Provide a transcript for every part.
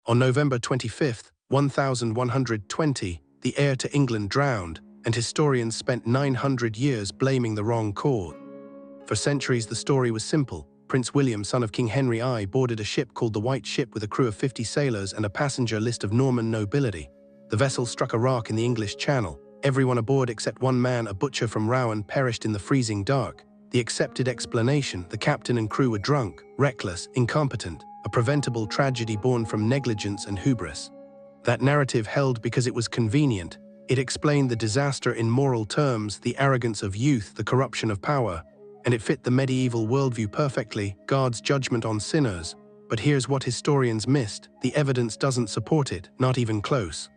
On November 25, 1120, the heir to England drowned, and historians spent 900 years blaming the wrong cause. For centuries, the story was simple. Prince William, son of King Henry I, boarded a ship called the White Ship with a crew of 50 sailors and a passenger list of Norman nobility. The vessel struck a rock in the English Channel. Everyone aboard except one man, a butcher from Rouen, perished in the freezing dark. The accepted explanation: the captain and crew were drunk, reckless, incompetent, a preventable tragedy born from negligence and hubris. That narrative held because it was convenient. It explained the disaster in moral terms, the arrogance of youth, the corruption of power, and it fit the medieval worldview perfectly, God's judgment on sinners. But here's what historians missed: the evidence doesn't support it, not even close.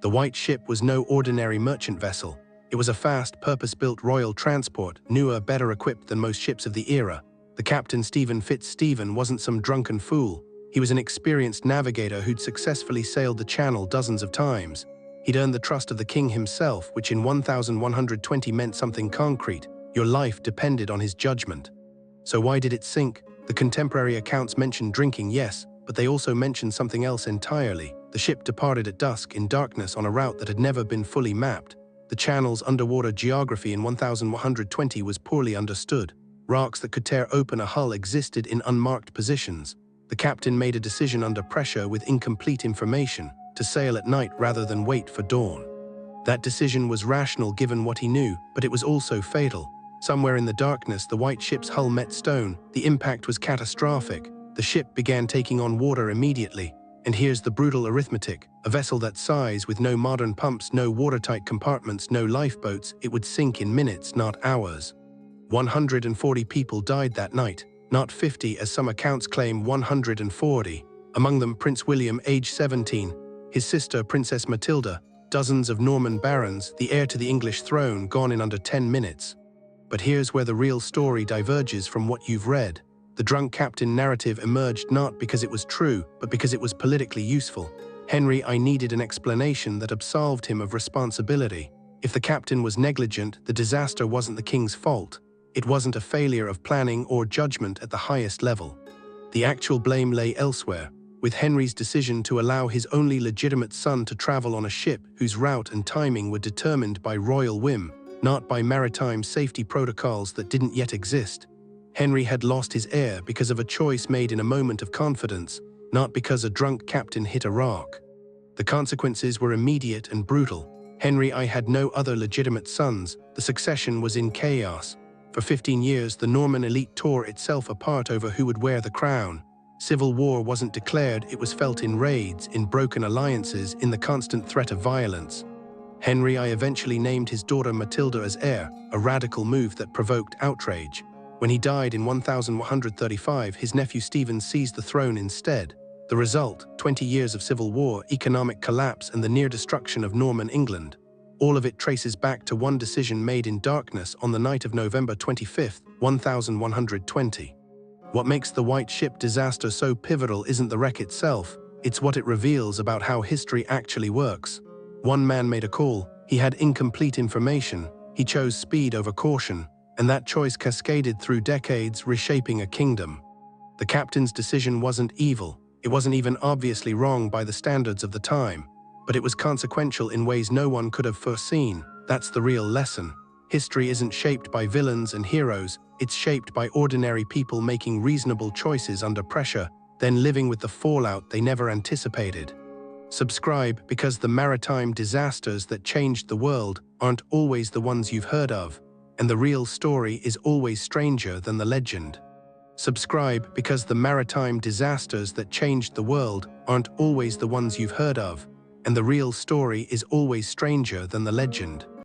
The White Ship was no ordinary merchant vessel. It was a fast, purpose-built royal transport, newer, better equipped than most ships of the era. The captain, Stephen Fitzstephen, wasn't some drunken fool. He was an experienced navigator who'd successfully sailed the Channel dozens of times. He'd earned the trust of the king himself, which in 1120 meant something concrete. Your life depended on his judgment. So why did it sink? The contemporary accounts mention drinking, yes, but they also mention something else entirely. The ship departed at dusk in darkness on a route that had never been fully mapped. The Channel's underwater geography in 1120 was poorly understood. Rocks that could tear open a hull existed in unmarked positions. The captain made a decision under pressure with incomplete information, to sail at night rather than wait for dawn. That decision was rational given what he knew, but it was also fatal. Somewhere in the darkness, the White Ship's hull met stone. The impact was catastrophic. The ship began taking on water immediately. And here's the brutal arithmetic: a vessel that size, with no modern pumps, no watertight compartments, no lifeboats, it would sink in minutes, not hours. 140 people died that night, not 50 as some accounts claim, 140. Among them Prince William, age 17, his sister Princess Matilda, dozens of Norman barons, the heir to the English throne, gone in under 10 minutes. But here's where the real story diverges from what you've read. The drunk captain narrative emerged not because it was true, but because it was politically useful. Henry I needed an explanation that absolved him of responsibility. If the captain was negligent, the disaster wasn't the king's fault. It wasn't a failure of planning or judgment at the highest level. The actual blame lay elsewhere, with Henry's decision to allow his only legitimate son to travel on a ship whose route and timing were determined by royal whim, not by maritime safety protocols that didn't yet exist. Henry had lost his heir because of a choice made in a moment of confidence, not because a drunk captain hit a rock. The consequences were immediate and brutal. Henry I had no other legitimate sons. The succession was in chaos. For 15 years, the Norman elite tore itself apart over who would wear the crown. Civil war wasn't declared, it was felt in raids, in broken alliances, in the constant threat of violence. Henry I eventually named his daughter Matilda as heir, a radical move that provoked outrage. When he died in 1135, his nephew Stephen seized the throne instead. The result: 20 years of civil war, economic collapse, and the near destruction of Norman England. All of it traces back to one decision made in darkness on the night of November 25, 1120. What makes the White Ship disaster so pivotal isn't the wreck itself, it's what it reveals about how history actually works. One man made a call. He had incomplete information. He chose speed over caution. And that choice cascaded through decades, reshaping a kingdom. The captain's decision wasn't evil. It wasn't even obviously wrong by the standards of the time. But it was consequential in ways no one could have foreseen. That's the real lesson. History isn't shaped by villains and heroes. It's shaped by ordinary people making reasonable choices under pressure, then living with the fallout they never anticipated. Subscribe, because the maritime disasters that changed the world aren't always the ones you've heard of. And the real story is always stranger than the legend. Subscribe, because the maritime disasters that changed the world aren't always the ones you've heard of, and the real story is always stranger than the legend.